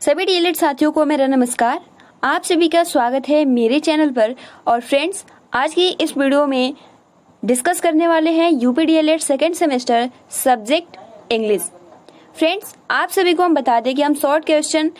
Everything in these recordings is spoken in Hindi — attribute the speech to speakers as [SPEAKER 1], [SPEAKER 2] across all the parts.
[SPEAKER 1] सभी डीएलएड साथियों को मेरा नमस्कार। आप सभी का स्वागत है मेरे चैनल पर। और फ्रेंड्स, आज की इस वीडियो में डिस्कस करने वाले हैं UP DElEd second semester subject English. Friends, आप सभी को हम बता दें कि हम शॉर्ट क्वेश्चन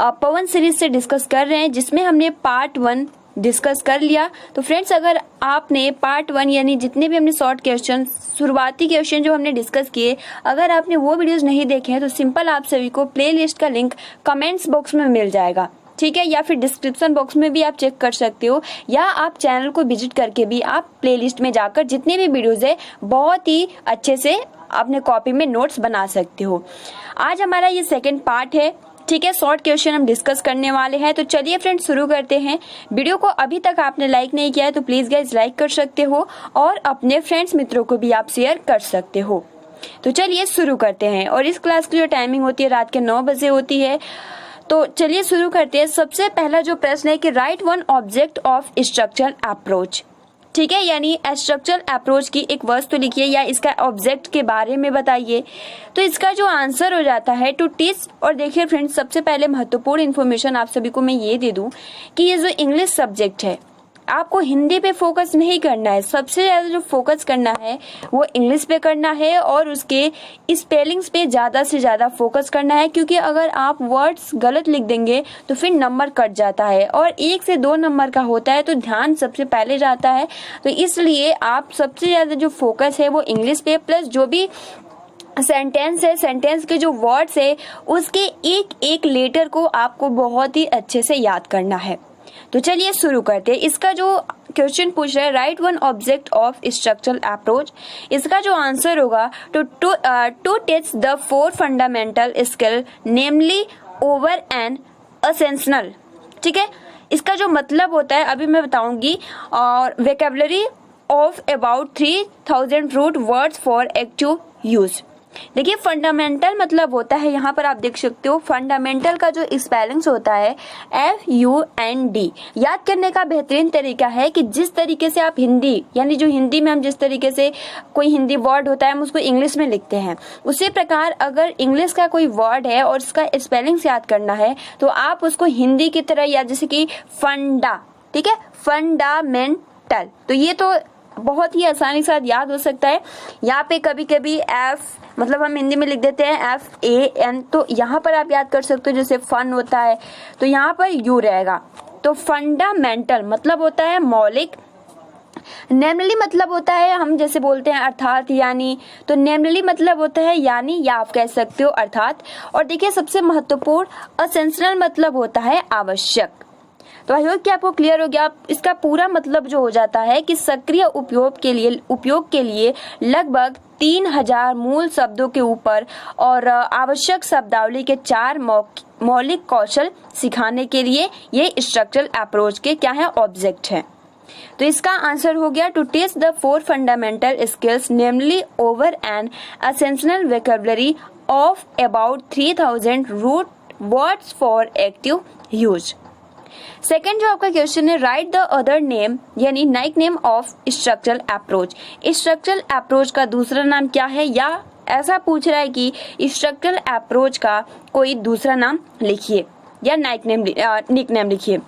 [SPEAKER 1] पवन सीरीज से डिस्कस कर रहे हैं, जिसमें हमने पार्ट 1 डिस्कस कर लिया। तो फ्रेंड्स, अगर आपने पार्ट 1 यानी जितने भी हमने शॉर्ट क्वेश्चन, शुरुआती क्वेश्चन जो हमने डिस्कस किए, अगर आपने वो वीडियोस नहीं देखे हैं तो सिंपल आप सभी को प्लेलिस्ट का लिंक कमेंट्स बॉक्स में मिल जाएगा, ठीक है, या फिर डिस्क्रिप्शन बॉक्स में भी आप चेक कर सकते हो, या आप चैनल को विजिट करके भी आप प्लेलिस्ट में जाकर जितने भी वीडियोस है बहुत ही अच्छे से अपने कॉपी में नोट्स बना सकते हो। आज हमारा ये सेकेंड पार्ट है, ठीक है। शॉर्ट क्वेश्चन हम डिस्कस करने वाले हैं। तो चलिए फ्रेंड्स, शुरू करते हैं। वीडियो को अभी तक आपने लाइक नहीं किया है तो प्लीज गाइज लाइक कर सकते हो और अपने फ्रेंड्स मित्रों को भी आप शेयर कर सकते हो। तो चलिए शुरू करते हैं। और इस क्लास की जो टाइमिंग होती है रात के 9 बजे होती है। तो चलिए शुरू करते हैं। सबसे पहला जो प्रश्न है कि right one object of structural approach, ठीक है, यानी स्ट्रक्चरल अप्रोच की एक वस्तु लिखिए या इसका ऑब्जेक्ट के बारे में बताइए। तो इसका जो आंसर हो जाता है टू टीच। और देखिए फ्रेंड्स, सबसे पहले महत्वपूर्ण इन्फॉर्मेशन आप सभी को मैं ये दे दूं कि ये जो इंग्लिश सब्जेक्ट है, आपको हिंदी पे फोकस नहीं करना है। सबसे ज्यादा जो फोकस करना है वो इंग्लिश पे करना है और उसके स्पेलिंग्स पे ज्यादा से ज्यादा फोकस करना है, क्योंकि अगर आप वर्ड्स गलत लिख देंगे तो फिर नंबर कट जाता है और 1 से 2 नंबर का होता है, तो ध्यान सबसे पहले जाता है। तो इसलिए आप सबसे ज्यादा जो फोकस है वो इंग्लिश पे, प्लस जो भी सेंटेंस है, सेंटेंस के जो वर्ड्स है उसके एक एक लेटर को आपको बहुत ही अच्छे से याद करना है। तो चलिए शुरू करते हैं। इसका जो क्वेश्चन पूछ रहा है write one object of structural approach, इसका जो आंसर होगा to teach the 4 fundamental skill namely over and ascensional, ठीक है। इसका जो मतलब होता है अभी मैं बताऊंगी। और vocabulary of about 3000 root words for active use. देखिए, फंडामेंटल मतलब होता है, यहाँ पर आप देख सकते हो फंडामेंटल का जो स्पेलिंग्स होता है FUND। याद करने का बेहतरीन तरीका है कि जिस तरीके से आप हिंदी, यानी जो हिंदी में हम जिस तरीके से कोई हिंदी वर्ड होता है हम उसको इंग्लिश में लिखते हैं, उसी प्रकार अगर इंग्लिश का कोई वर्ड है और उसका स्पेलिंग्स याद करना है तो आप उसको हिंदी की तरह याद, जैसे कि फंडा, ठीक है, फंडामेंटल। तो ये तो बहुत ही आसानी से याद हो सकता है। यहाँ पे कभी कभी एफ मतलब हम हिंदी में लिख देते हैं FAN, तो यहाँ पर आप याद कर सकते हो, जैसे फन होता है तो यहाँ पर यू रहेगा। तो फंडामेंटल मतलब होता है मौलिक। नेमली मतलब होता है, हम जैसे बोलते हैं अर्थात, यानी, तो नेमली मतलब होता है यानी, या आप कह सकते हो अर्थात। और देखिए सबसे महत्वपूर्ण असेंशनल मतलब होता है आवश्यक। तो आई होप कि आपको क्लियर हो गया। इसका पूरा मतलब जो हो जाता है कि सक्रिय उपयोग के लिए लगभग 3000 मूल शब्दों के ऊपर और आवश्यक शब्दावली के 4 मौलिक कौशल सिखाने के लिए ये स्ट्रक्चरल अप्रोच के क्या है, ऑब्जेक्ट है। तो इसका आंसर हो गया to teach the 4 fundamental skills namely over an essential vocabulary of about 3000 root words for active use. Second जो आपका क्वेश्चन है राइट द अदर नेम यानी nickname of structural approach. Structural approach का दूसरा नाम क्या है, या ऐसा पूछ रहा है कि स्ट्रक्चरल अप्रोच का कोई दूसरा नाम लिखिए या निक नेम लिखिए।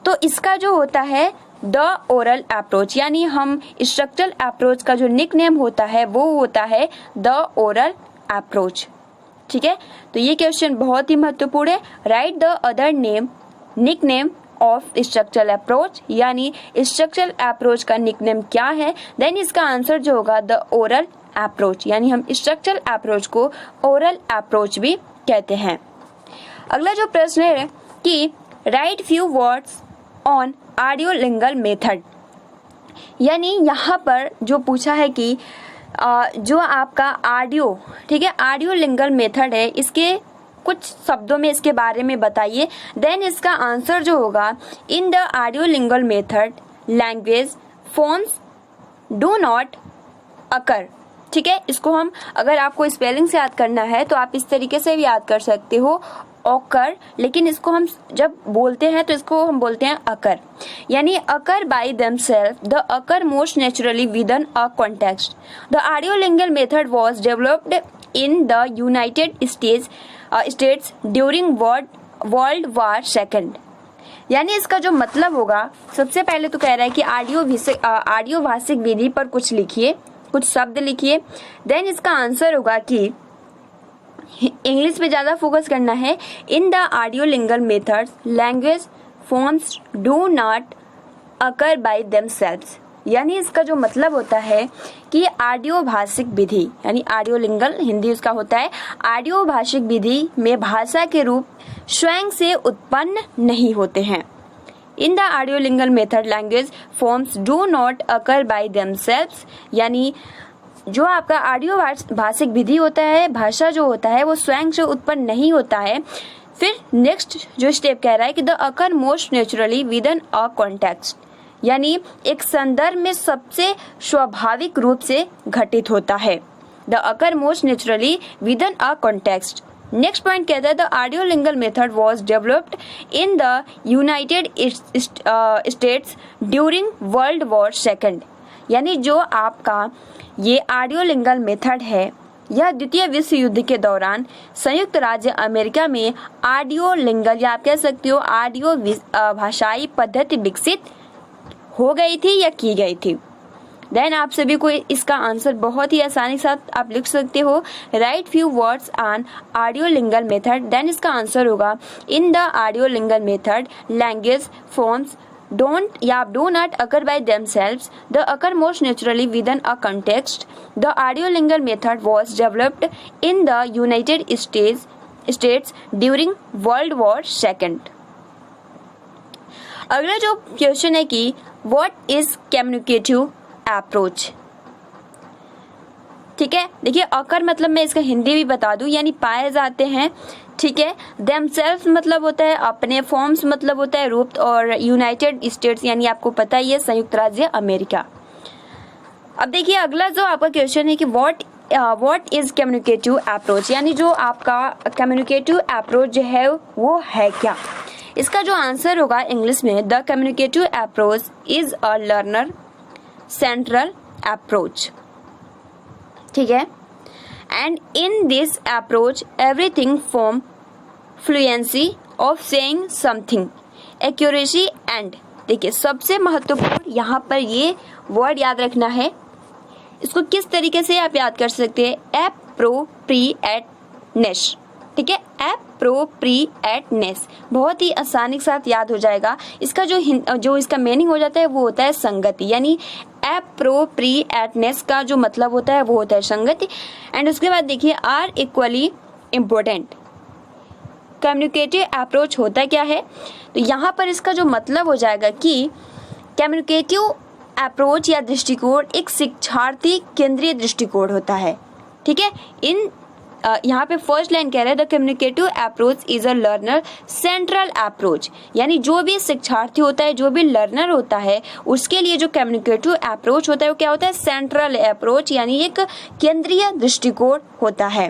[SPEAKER 1] तो इसका जो होता है द ओरल अप्रोच, यानी हम स्ट्रक्चरल अप्रोच का जो निक नेम होता है वो होता है द ओरल अप्रोच, ठीक है। तो ये क्वेश्चन बहुत ही महत्वपूर्ण है। Write the other name nickname of structural approach, यानी स्ट्रक्चरल अप्रोच का निकनेम क्या है। देन इसका आंसर जो होगा द ओरल अप्रोच, यानी हम स्ट्रक्चरल अप्रोच को ओरल अप्रोच भी कहते हैं। अगला जो प्रश्न है कि write few words on audiolingual method, यानी यहाँ पर जो पूछा है कि जो आपका ऑडियो, ठीक है, ऑडियोलिंगल मेथड है, इसके कुछ शब्दों में इसके बारे में बताइए। देन इसका आंसर जो होगा in the audiolingual method language forms do not occur, ठीक है। इसको हम, अगर आपको स्पेलिंग से याद करना है तो आप इस तरीके से भी याद कर सकते हो, ऑकर, लेकिन इसको हम जब बोलते हैं तो इसको हम बोलते हैं अकर, यानी occur by themselves, the occur most naturally within a context. The audiolingual method was developed in the United States States during World War second. यानी इसका जो मतलब होगा, सबसे पहले तो कह रहा है कि आडियो भाषिक विधि पर कुछ लिखिए, कुछ शब्द लिखिए। देन इसका आंसर होगा कि इंग्लिश पे ज्यादा फोकस करना है। In the audiolingual methods language forms do not occur by themselves. यानी इसका जो मतलब होता है कि ऑडियो भाषिक विधि, यानी ऑडियोलिंगल हिंदी उसका होता है, ऑडियो भाषिक विधि में भाषा के रूप स्वयं से उत्पन्न नहीं होते हैं। In the audiolingual method language forms do not occur by themselves. यानी जो आपका ऑडियो भाषिक विधि होता है, भाषा जो होता है वो स्वयं से उत्पन्न नहीं होता है। फिर नेक्स्ट जो स्टेप कह रहा है कि the occur most naturally within a context. यानी एक संदर्भ में सबसे स्वाभाविक रूप से घटित होता है। The occur most naturally within a context. Next point कहता है the audiolingual method was developed in the United States during World War second. यानी जो आपका ये ऑडियोलिंगल मेथड है, यह द्वितीय विश्व युद्ध के दौरान संयुक्त राज्य अमेरिका में ऑडियोलिंगल या आप कह सकते हो ऑडियो भाषाई पद्धति विकसित हो गई थी या की गई थी। देन आप सभी को इसका आंसर बहुत ही आसानी के साथ आप लिख सकते हो। Write few words on audiolingual method. Then इसका आंसर होगा in the audiolingual method language forms don't या do not occur by themselves, they occur most naturally within a context. The audiolingual method was developed in the United States during World War II. अगला जो क्वेश्चन है कि what is communicative approach। ठीक है, देखिए अकर मतलब मैं इसका हिंदी भी बता दूं, यानी पाए जाते हैं। ठीक है, themselves मतलब होता है अपने, फॉर्म्स मतलब होता है रूप, और यूनाइटेड स्टेट्स यानी आपको पता ही है संयुक्त राज्य अमेरिका। अब देखिए अगला जो आपका क्वेश्चन है कि व्हाट इज कम्युनिकेटिव अप्रोच। यानी जो आपका कम्युनिकेटिव अप्रोच जो है वो है क्या। इसका जो आंसर होगा इंग्लिश में the communicative approach is a learner central approach. ठीक है, and in this approach everything from fluency of saying something, accuracy and, देखिए सबसे महत्वपूर्ण यहाँ पर ये वर्ड याद रखना है। इसको किस तरीके से आप याद कर सकते हैं, एप्रोप्रिएटनेस। ठीक है, एप्रोप्रिएटनेस बहुत ही आसानी के साथ याद हो जाएगा। इसका जो इसका मीनिंग हो जाता है वो होता है संगति। यानी एप्रोप्रिएटनेस का जो मतलब होता है वो होता है संगति। एंड उसके बाद देखिए are equally important. Communicative approach होता क्या है, तो यहाँ पर इसका जो मतलब हो जाएगा कि कम्युनिकेटिव अप्रोच या दृष्टिकोण एक शिक्षार्थी केंद्रीय दृष्टिकोण होता है। ठीक है, यहाँ पे फर्स्ट लाइन कह रहा है the communicative approach is a learner central approach. यानी जो भी शिक्षार्थी होता है, जो भी लर्नर होता है, उसके लिए जो कम्युनिकेटिव अप्रोच होता है वो क्या होता है, सेंट्रल अप्रोच, यानी एक केंद्रीय दृष्टिकोण होता है।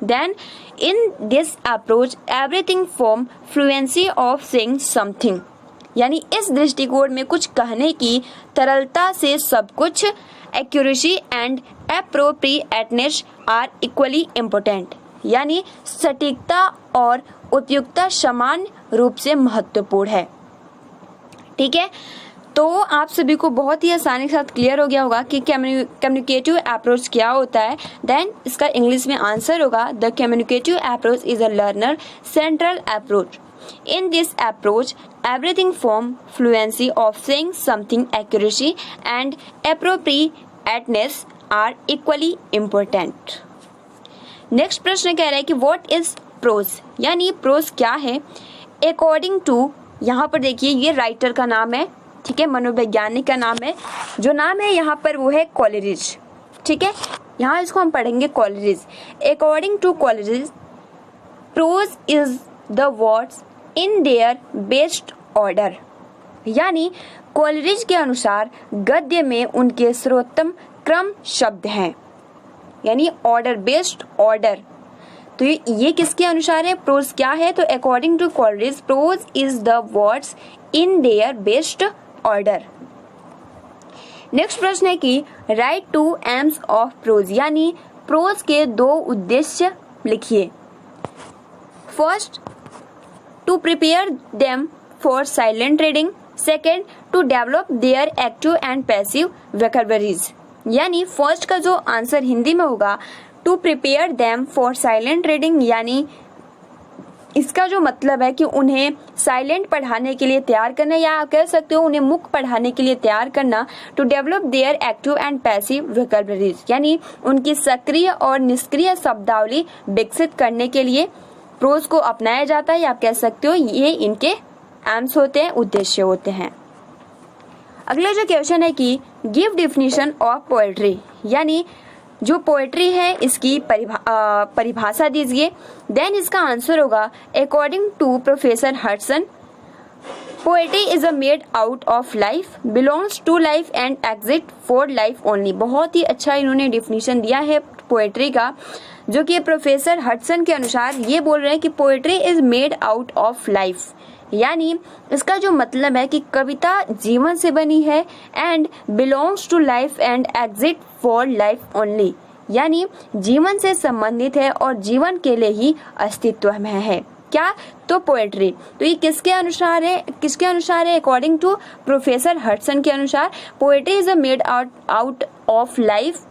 [SPEAKER 1] Then in this approach everything from fluency of saying something. यानी इस दृष्टिकोण में कुछ कहने की तरलता से सब कुछ, accuracy and appropriateness are equally important. यानी सटीकता और उपयुक्तता समान रूप से महत्वपूर्ण है। ठीक है, तो आप सभी को बहुत ही आसानी के साथ क्लियर हो गया होगा कि कम्युनिकेटिव अप्रोच क्या होता है। देन इसका इंग्लिश में आंसर होगा the communicative approach is a learner central approach. In this approach, everything from fluency of saying something, accuracy and appropriateness are equally important. Next प्रश्न कह रहा है कि what is prose, यानी prose क्या है। According to, यहाँ पर देखिए ये राइटर का नाम है, ठीक है, मनोवैज्ञानिक का नाम है। जो नाम है यहाँ पर वो है कॉलेरिज। ठीक है, यहाँ इसको हम पढ़ेंगे Coleridge. According to Coleridge, prose is the words in their best order. यानी कॉलेरिज के अनुसार गद्य में उनके सर्वोत्तम क्रम शब्द हैं, यानी ऑर्डर, बेस्ट ऑर्डर। तो ये किसके अनुसार है, प्रोज क्या है, तो according to Coleridge prose is the words in their best order. Next प्रश्न है कि write two aims of prose, यानी प्रोज के दो उद्देश्य लिखिए। First, to prepare them for silent reading, second, to develop their active and passive vocabularies. यानी फर्स्ट का जो आंसर हिंदी में होगा to prepare them for silent reading, यानी इसका जो मतलब है कि उन्हें साइलेंट पढ़ाने के लिए तैयार करना, या आप कह सकते हो उन्हें मुक्त पढ़ाने के लिए तैयार करना। To develop their active and passive vocabularies, यानी उनकी सक्रिय और निष्क्रिय शब्दावली विकसित करने के लिए प्रोज को अपनाया जाता है, या आप कह सकते हो ये इनके एम्स होते हैं, उद्देश्य होते हैं। अगला जो क्वेश्चन है कि गिव डेफिनेशन ऑफ पोएट्री, यानी जो पोएट्री है इसकी परिभाषा दीजिए। देन इसका आंसर होगा according to professor Hudson, poetry is a made out of life, belongs to life and exit for life only. बहुत ही अच्छा इन्होंने डिफिनीशन दिया है पोएट्री का, जो कि प्रोफेसर हडसन के अनुसार ये बोल रहे हैं कि poetry is made out of life, यानी इसका जो मतलब है कि कविता जीवन से बनी है, and belongs to life and exit for life only, यानी जीवन से संबंधित है और जीवन के लिए ही अस्तित्व में है। क्या? तो पोएट्री। तो ये किसके अनुसार है? अकॉर्डिंग टू प्रोफेसर हडसन के अनुसार poetry is a made out of life,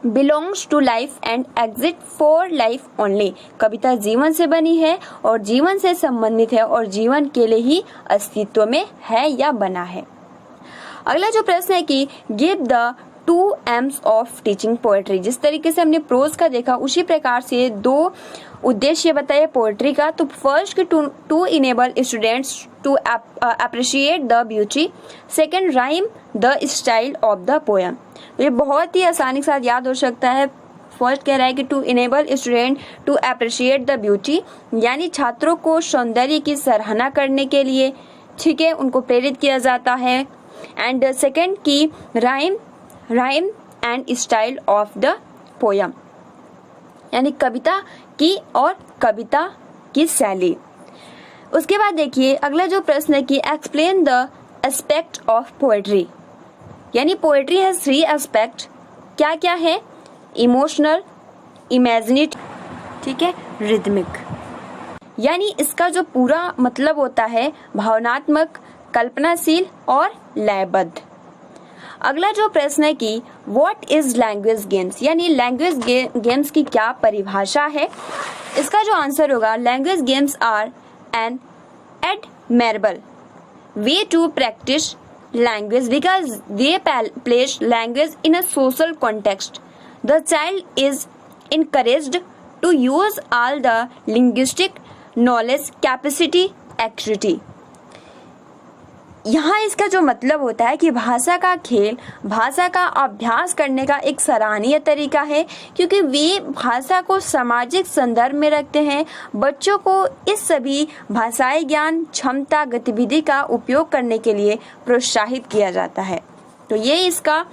[SPEAKER 1] belongs to life and exit for life only. कविता जीवन से बनी है और जीवन से संबंधित है और जीवन के लिए ही अस्तित्व में है या बना है। अगला जो प्रश्न है कि give the 2 AIIMS of teaching poetry. जिस तरीके से हमने प्रोज का देखा उसी प्रकार से 2 उद्देश्य बताए पोएट्री का। तो first to enable students to appreciate the beauty, second rhyme the style of the poem. ये बहुत ही आसानी के साथ याद हो सकता है। फर्स्ट कह रहा है कि to enable student to appreciate the beauty, यानी छात्रों को सौंदर्य की सराहना करने के लिए, ठीक है, उनको प्रेरित किया जाता है। एंड सेकेंड की rhyme and style of the poem, यानी कविता की और कविता की शैली। उसके बाद देखिए अगला जो प्रश्न है कि explain the aspect of poetry, यानी पोएट्री है 3 एस्पेक्ट। क्या क्या है? इमोशनल, इमेजिनेटिव, ठीक है, रिदमिक। यानी इसका जो पूरा मतलब होता है भावनात्मक, कल्पनाशील और लयबद्ध। अगला जो प्रश्न है कि व्हाट इज लैंग्वेज गेम्स, यानी लैंग्वेज गेम्स की क्या परिभाषा है। इसका जो आंसर होगा language games are an admirable way to practice language because they place language in a social context. The child is encouraged to use all the linguistic knowledge, capacity, activity. यहाँ इसका जो मतलब होता है कि भाषा का खेल, भाषा का अभ्यास करने का एक सराहनीय तरीका है, क्योंकि वे भाषा को सामाजिक संदर्भ में रखते हैं। बच्चों को इस सभी भाषाई ज्ञान, क्षमता, गतिविधि का उपयोग करने के लिए प्रोत्साहित किया जाता है। तो ये इसका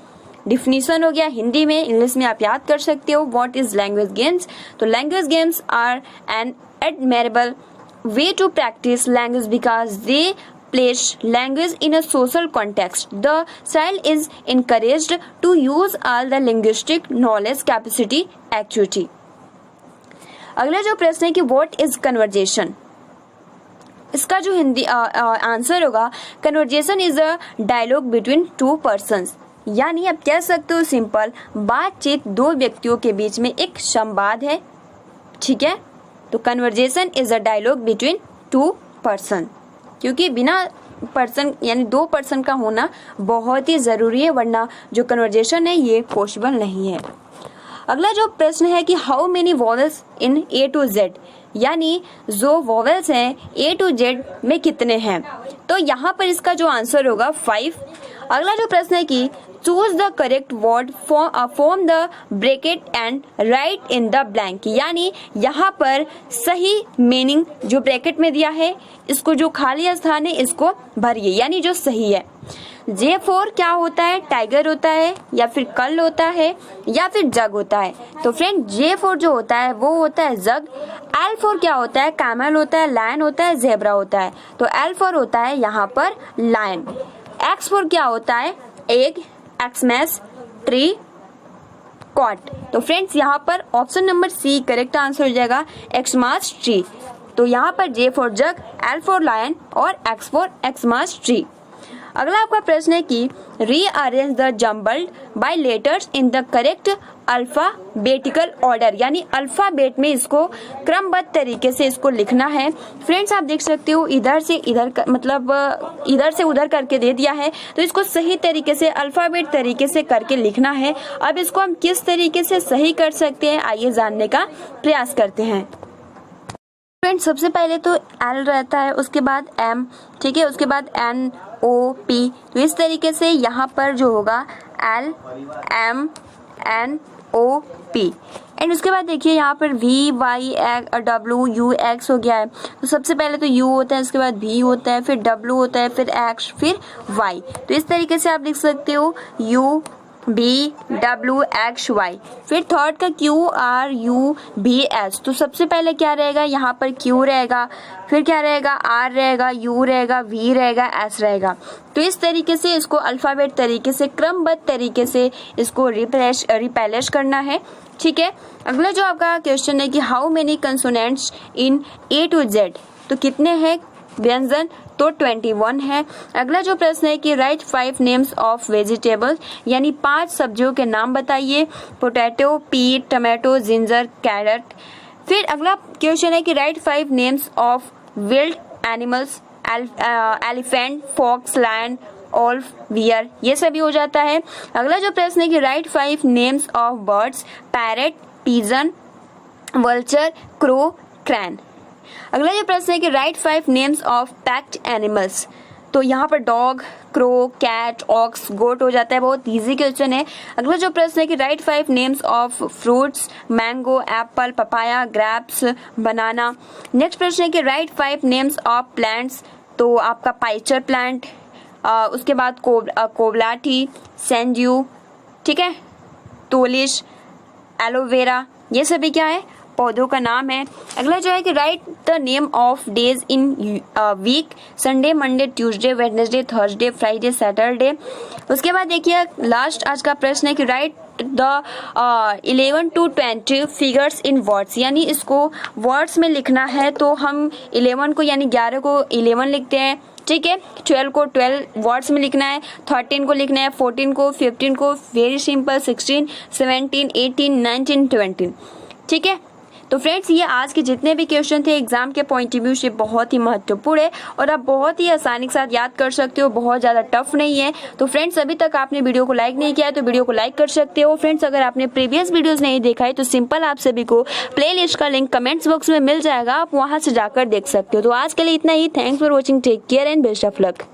[SPEAKER 1] डिफिनीशन हो गया हिंदी में। इंग्लिश में आप याद कर सकते हो व्हाट इज लैंग्वेज गेम्स। तो language games are an admirable way to practise language because they place language in a social context. The child is encouraged to use all the linguistic knowledge, capacity, activity. अगला जो प्रश्न है कि what is conversation, इसका जो हिंदी आंसर होगा conversation is a dialogue between 2 persons. यानी आप कह सकते हो सिंपल बातचीत 2 व्यक्तियों के बीच में एक संवाद है, ठीक है। तो conversation is a dialogue between 2 person, क्योंकि बिना पर्सन यानी 2 पर्सन का होना बहुत ही जरूरी है, वरना जो कन्वर्जेशन है ये पॉसिबल नहीं है। अगला जो प्रश्न है कि how many vowels in A to Z, यानी जो वॉवेल्स हैं A to Z में कितने हैं। तो यहाँ पर इसका जो आंसर होगा 5। अगला जो प्रश्न है कि choose the correct word form the bracket and right in the blank, यानी यहाँ पर सही मीनिंग जो ब्रैकेट में दिया है, इसको जो खाली स्थान है इसको भरिए, यानी जो सही है। J4 क्या होता है? टाइगर होता है, या फिर कल होता है, या फिर जग होता है। तो फ्रेंड J4 जो होता है वो होता है जग। L4 क्या होता है? कैमल होता है, लायन होता है, जेब्रा होता है। तो L4 होता है यहाँ पर लायन। X4 क्या होता है? Egg, Xmas, tree, cot. तो फ्रेंड्स यहाँ पर option number C correct answer हो जाएगा एक्समास ट्री। तो यहाँ पर J for jug, L for lion और X फॉर एक्समास ट्री। अगला आपका प्रश्न है कि rearrange the jumbled by letters in the correct alphabetical order, यानी अल्फाबेट में इसको क्रमबद्ध तरीके से इसको लिखना है। फ्रेंड्स आप देख सकते हो इधर से इधर मतलब इधर से उधर करके दे दिया है, तो इसको सही तरीके से अल्फाबेट तरीके से करके लिखना है। अब इसको हम किस तरीके से सही कर सकते हैं, आइए जानने का प्रयास करते हैं। फ्रेंड्स सबसे पहले तो L रहता है, उसके बाद M, ठीक है, उसके बाद N O P। तो इस तरीके से यहाँ पर जो होगा L M N O P and उसके बाद देखिए यहाँ पर V Y W U X हो गया है। तो सबसे पहले तो U होता है, उसके बाद V होता है, फिर W होता है, फिर X, फिर Y। तो इस तरीके से आप लिख सकते हो U B W X Y। फिर थर्ड का Q R U B S। तो सबसे पहले क्या रहेगा, यहाँ पर Q रहेगा, फिर क्या रहेगा, R रहेगा, U रहेगा, V रहेगा, S रहेगा। तो इस तरीके से इसको अल्फाबेट तरीके से क्रमबद्ध तरीके से इसको रिप्लेस करना है, ठीक है। अगला जो आपका क्वेश्चन है कि how many consonants in A to Z। तो कितने हैं व्यंजन, तो 21 है। अगला जो प्रश्न है कि राइट 5 नेम्स ऑफ वेजिटेबल्स, यानी 5 सब्जियों के नाम बताइए। पोटैटो, पीट, टमाटो, जिंजर, कैरेट। फिर अगला क्वेश्चन है कि write 5 names of wild animals, elephant, fox, lion, wolf, bear, ये सभी हो जाता है। अगला जो प्रश्न है कि write 5 names of birds, parrot, pigeon, vulture, crow, crane. अगला जो प्रश्न है कि write 5 names of packed animals. तो यहाँ पर डॉग, क्रो, कैट, ऑक्स, गोट हो जाता है, बहुत इजी क्वेश्चन है। अगला जो प्रश्न है कि write 5 names of fruits, mango, Apple, papaya, grapes, banana. Next प्रश्न है कि राइट 5 नेम्स ऑफ प्लांट्स। तो आपका पाइचर प्लांट, उसके बाद कोबलाठी, सेंड्यू, ठीक है, तोलिश, एलोवेरा, ये सभी क्या है, पौधों का नाम है। अगला जो है कि write the name of days in week, Sunday, Monday, Tuesday, Wednesday, Thursday, Friday, Saturday. उसके बाद देखिए लास्ट आज का प्रश्न है कि write the 11 to 20 figures in words, यानी इसको वर्ड्स में लिखना है। तो हम 11 को यानी 11 को 11 लिखते हैं, ठीक है, 12 को 12 वर्ड्स में लिखना है, 13 को लिखना है, 14 को, 15 को, वेरी सिंपल, 16, 17, 18, 19, 20, ठीक है। तो फ्रेंड्स ये आज के जितने भी क्वेश्चन थे एग्जाम के पॉइंट ऑफ व्यू से बहुत ही महत्वपूर्ण है और आप बहुत ही आसानी के साथ याद कर सकते हो, बहुत ज़्यादा टफ नहीं है। तो फ्रेंड्स अभी तक आपने वीडियो को लाइक नहीं किया है तो वीडियो को लाइक कर सकते हो। फ्रेंड्स अगर आपने प्रीवियस वीडियोस नहीं देखा है तो सिंपल आप सभी को प्लेलिस्ट का लिंक कमेंट्स बॉक्स में मिल जाएगा, आप वहाँ से जाकर देख सकते हो। तो आज के लिए इतना ही। Thanks for watching, take care and best of luck.